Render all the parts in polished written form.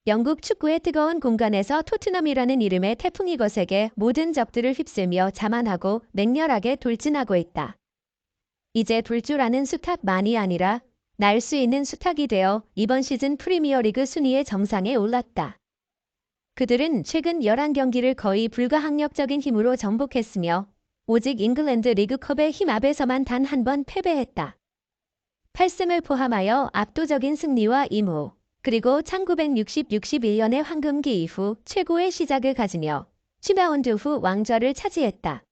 영국 축구의 뜨거운 공간에서 토트넘이라는 이름의 태풍이 거세게 모든 적들을 휩쓸며 자만하고 맹렬하게 돌진하고 있다. 이제 돌 줄 아는 수탉만이 아니라 날 수 있는 수탉이 되어 이번 시즌 프리미어리그 순위의 정상에 올랐다. 그들은 최근 11경기를 거의 불가항력적인 힘으로 정복했으며 오직 잉글랜드 리그컵의 힘 앞에서만 단 한 번 패배했다. 8승을 포함하여 압도적인 승리와 임무, 그리고 1960-61년의 황금기 이후 최고의 시작을 가지며 10라운드 후 왕좌를 차지했다.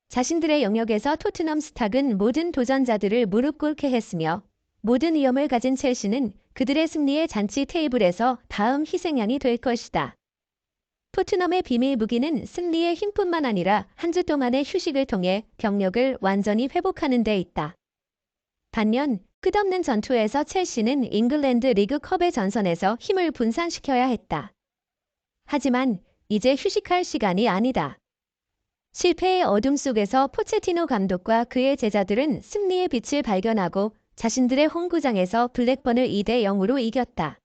자신들의 영역에서 토트넘 스탁은 모든 도전자들을 무릎 꿇게 했으며 모든 위험을 가진 첼시는 그들의 승리의 잔치 테이블에서 다음 희생양이 될 것이다. 토트넘의 비밀 무기는 승리의 힘뿐만 아니라 한 주 동안의 휴식을 통해 경력을 완전히 회복하는 데 있다. 반면 끝없는 전투에서 첼시는 잉글랜드 리그컵의 전선에서 힘을 분산시켜야 했다. 하지만 이제 휴식할 시간이 아니다. 실패의 어둠 속에서 포체티노 감독과 그의 제자들은 승리의 빛을 발견하고 자신들의 홈구장에서 블랙번을 2대 0으로 이겼다.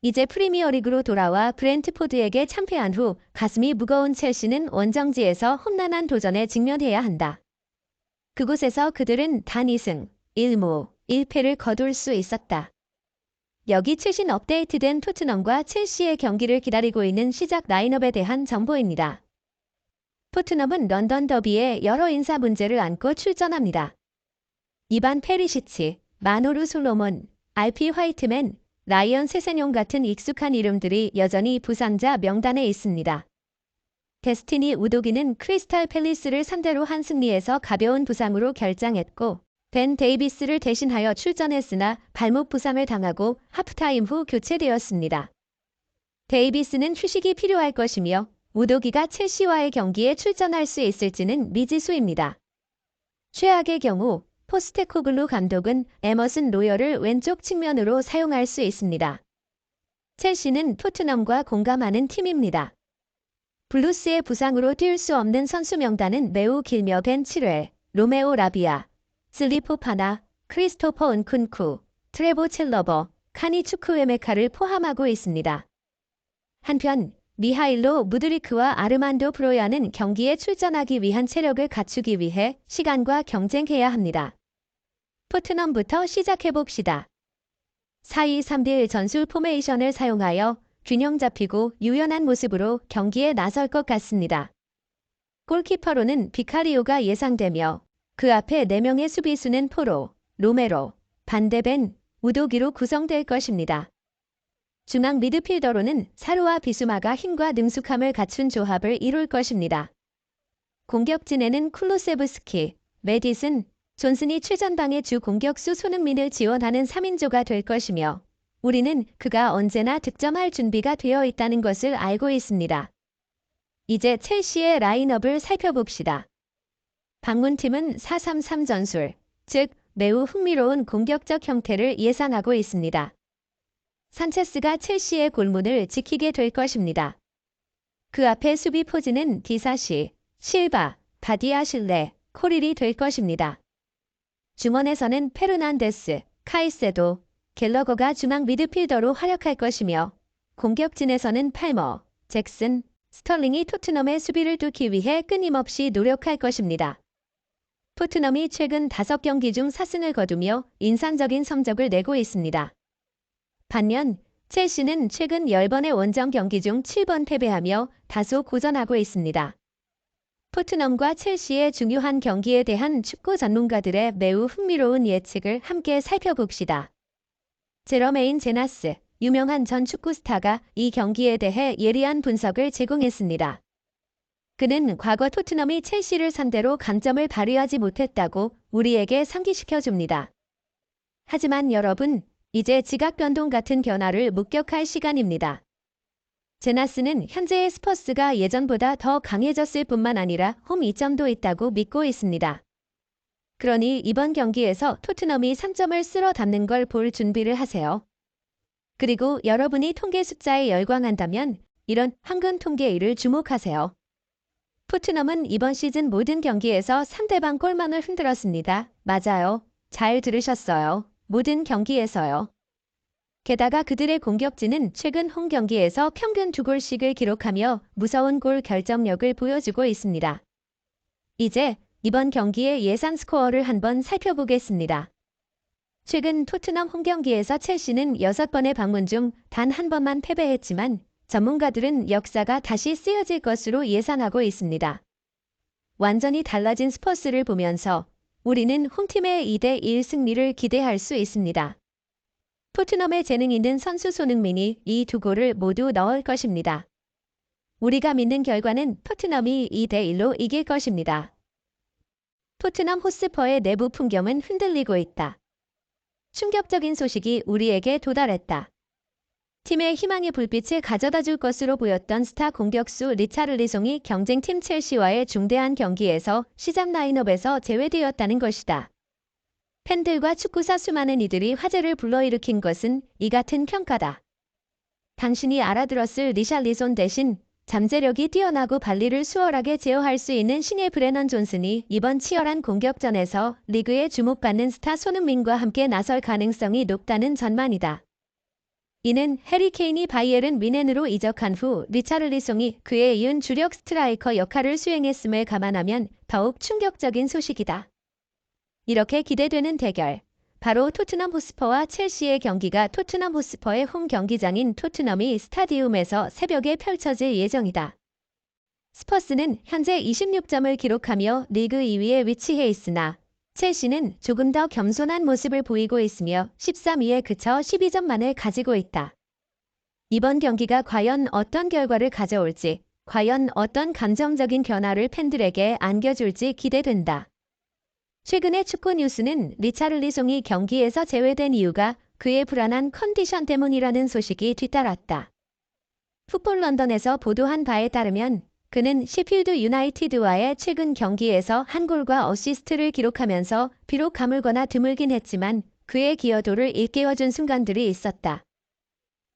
이제 프리미어리그로 돌아와 브렌트포드에게 참패한 후 가슴이 무거운 첼시는 원정지에서 험난한 도전에 직면해야 한다. 그곳에서 그들은 단 2승, 1무, 1패를 거둘 수 있었다. 여기 최신 업데이트된 토트넘과 첼시의 경기를 기다리고 있는 시작 라인업에 대한 정보입니다. 토트넘은 런던 더비에 여러 인사 문제를 안고 출전합니다. 이반 페리시치, 마노루 솔로몬, RP 화이트맨, 라이언 세세뇽 같은 익숙한 이름들이 여전히 부상자 명단에 있습니다. 데스티니 우도기는 크리스탈 팰리스를 상대로 한 승리에서 가벼운 부상으로 결장했고 벤 데이비스를 대신하여 출전했으나 발목 부상을 당하고 하프타임 후 교체되었습니다. 데이비스는 휴식이 필요할 것이며 우도기가 첼시와의 경기에 출전할 수 있을지는 미지수입니다. 최악의 경우 포스테코글루 감독은 에머슨 로열을 왼쪽 측면으로 사용할 수 있습니다. 첼시는 토트넘과 공감하는 팀입니다. 블루스의 부상으로 뛸 수 없는 선수 명단은 매우 길며 벤 칠웰, 로메오 라비아, 슬리포파나, 크리스토퍼 은쿤쿠, 트레보 첼러버, 카니 추크웨메카를 포함하고 있습니다. 한편 미하일로 무드리크와 아르만도 프로야는 경기에 출전하기 위한 체력을 갖추기 위해 시간과 경쟁해야 합니다. 토트넘부터 시작해봅시다. 4-2-3-1 전술 포메이션을 사용하여 균형 잡히고 유연한 모습으로 경기에 나설 것 같습니다. 골키퍼로는 비카리오가 예상되며 그 앞에 4명의 수비수는 포로, 로메로, 반데벤, 우도기로 구성될 것입니다. 중앙 미드필더로는 사루와 비수마가 힘과 능숙함을 갖춘 조합을 이룰 것입니다. 공격진에는 쿨루세브스키, 메디슨, 존슨이 최전방의 주 공격수 손흥민을 지원하는 3인조가 될 것이며 우리는 그가 언제나 득점할 준비가 되어 있다는 것을 알고 있습니다. 이제 첼시의 라인업을 살펴봅시다. 방문팀은 4-3-3 전술, 즉 매우 흥미로운 공격적 형태를 예상하고 있습니다. 산체스가 첼시의 골문을 지키게 될 것입니다. 그 앞에 수비 포지는 디사시, 실바, 바디아실레, 코릴이 될 것입니다. 중원에서는 페르난데스, 카이세도, 갤러거가 중앙 미드필더로 활약할 것이며 공격진에서는 팔머, 잭슨, 스털링이 토트넘의 수비를 뚫기 위해 끊임없이 노력할 것입니다. 토트넘이 최근 5경기 중 4승을 거두며 인상적인 성적을 내고 있습니다. 반면 첼시는 최근 10번의 원정 경기 중 7번 패배하며 다소 고전하고 있습니다. 토트넘과 첼시의 중요한 경기에 대한 축구 전문가들의 매우 흥미로운 예측을 함께 살펴봅시다. 제러메인 제나스, 유명한 전 축구 스타가 이 경기에 대해 예리한 분석을 제공했습니다. 그는 과거 토트넘이 첼시를 상대로 강점을 발휘하지 못했다고 우리에게 상기시켜줍니다. 하지만 여러분, 이제 지각 변동 같은 변화를 목격할 시간입니다. 제나스는 현재의 스퍼스가 예전보다 더 강해졌을 뿐만 아니라 홈 이점도 있다고 믿고 있습니다. 그러니 이번 경기에서 토트넘이 3점을 쓸어 담는 걸 볼 준비를 하세요. 그리고 여러분이 통계 숫자에 열광한다면 이런 황금 통계일을 주목하세요. 토트넘은 이번 시즌 모든 경기에서 상대방 골망을 흔들었습니다. 맞아요. 잘 들으셨어요. 모든 경기에서요. 게다가 그들의 공격진은 최근 홈 경기에서 평균 2골씩을 기록하며 무서운 골 결정력을 보여주고 있습니다. 이제 이번 경기의 예상 스코어를 한번 살펴보겠습니다. 최근 토트넘 홈 경기에서 첼시는 6번의 방문 중 단 한 번만 패배했지만 전문가들은 역사가 다시 쓰여질 것으로 예상하고 있습니다. 완전히 달라진 스퍼스를 보면서 우리는 홈팀의 2대1 승리를 기대할 수 있습니다. 토트넘의 재능 있는 선수 손흥민이 이 두 골을 모두 넣을 것입니다. 우리가 믿는 결과는 토트넘이 2대1로 이길 것입니다. 토트넘 호스퍼의 내부 풍경은 흔들리고 있다. 충격적인 소식이 우리에게 도달했다. 팀의 희망의 불빛을 가져다 줄 것으로 보였던 스타 공격수 리차를리송이 경쟁팀 첼시와의 중대한 경기에서 시작 라인업에서 제외되었다는 것이다. 팬들과 축구사 수많은 이들이 화제를 불러일으킨 것은 이 같은 평가다. 당신이 알아들었을 리샬리손 대신 잠재력이 뛰어나고 발리를 수월하게 제어할 수 있는 신예 브레넌 존슨이 이번 치열한 공격전에서 리그에 주목받는 스타 손흥민과 함께 나설 가능성이 높다는 전망이다. 이는 해리 케인이 바이에른 뮌헨으로 이적한 후 리차를리송이 그에 이은 주력 스트라이커 역할을 수행했음을 감안하면 더욱 충격적인 소식이다. 이렇게 기대되는 대결, 바로 토트넘 호스퍼와 첼시의 경기가 토트넘 호스퍼의 홈 경기장인 토트넘이 스타디움에서 새벽에 펼쳐질 예정이다. 스퍼스는 현재 26점을 기록하며 리그 2위에 위치해 있으나 첼시는 조금 더 겸손한 모습을 보이고 있으며 13위에 그쳐 12점만을 가지고 있다. 이번 경기가 과연 어떤 결과를 가져올지, 과연 어떤 감정적인 변화를 팬들에게 안겨줄지 기대된다. 최근의 축구 뉴스는 리차를리송이 경기에서 제외된 이유가 그의 불안한 컨디션 때문이라는 소식이 뒤따랐다. 풋볼 런던에서 보도한 바에 따르면 그는 시필드 유나이티드와의 최근 경기에서 한 골과 어시스트를 기록하면서 비록 가물거나 드물긴 했지만 그의 기여도를 일깨워준 순간들이 있었다.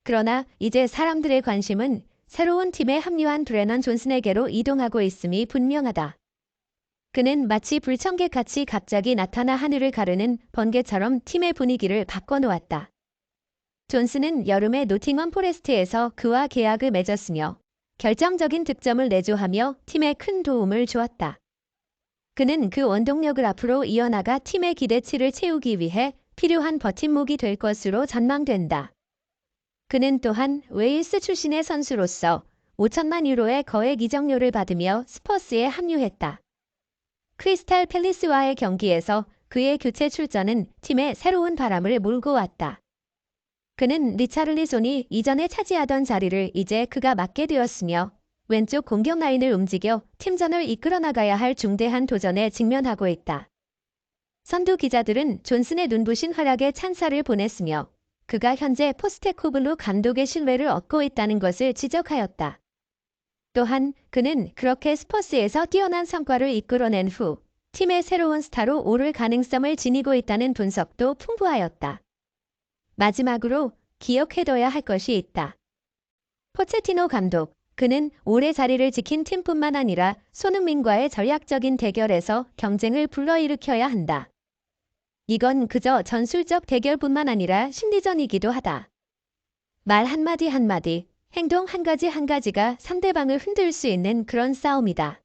그러나 이제 사람들의 관심은 새로운 팀에 합류한 브레넌 존슨에게로 이동하고 있음이 분명하다. 그는 마치 불청객같이 갑자기 나타나 하늘을 가르는 번개처럼 팀의 분위기를 바꿔놓았다. 존슨은 여름에 노팅엄 포레스트에서 그와 계약을 맺었으며 결정적인 득점을 내조하며 팀에 큰 도움을 주었다. 그는 그 원동력을 앞으로 이어나가 팀의 기대치를 채우기 위해 필요한 버팀목이 될 것으로 전망된다. 그는 또한 웨일스 출신의 선수로서 5천만 유로의 거액 이적료를 받으며 스퍼스에 합류했다. 크리스탈 팰리스와의 경기에서 그의 교체 출전은 팀에 새로운 바람을 몰고 왔다. 그는 리차를리손이 이전에 차지하던 자리를 이제 그가 맡게 되었으며 왼쪽 공격 라인을 움직여 팀전을 이끌어 나가야 할 중대한 도전에 직면하고 있다. 선두 기자들은 존슨의 눈부신 활약에 찬사를 보냈으며 그가 현재 포스테코글루 감독의 신뢰를 얻고 있다는 것을 지적하였다. 또한 그는 그렇게 스퍼스에서 뛰어난 성과를 이끌어낸 후 팀의 새로운 스타로 오를 가능성을 지니고 있다는 분석도 풍부하였다. 마지막으로 기억해둬야 할 것이 있다. 포체티노 감독, 그는 오래 자리를 지킨 팀뿐만 아니라 손흥민과의 전략적인 대결에서 경쟁을 불러일으켜야 한다. 이건 그저 전술적 대결뿐만 아니라 심리전이기도 하다. 말 한마디 한마디, 행동 한 가지 한 가지가 상대방을 흔들 수 있는 그런 싸움이다.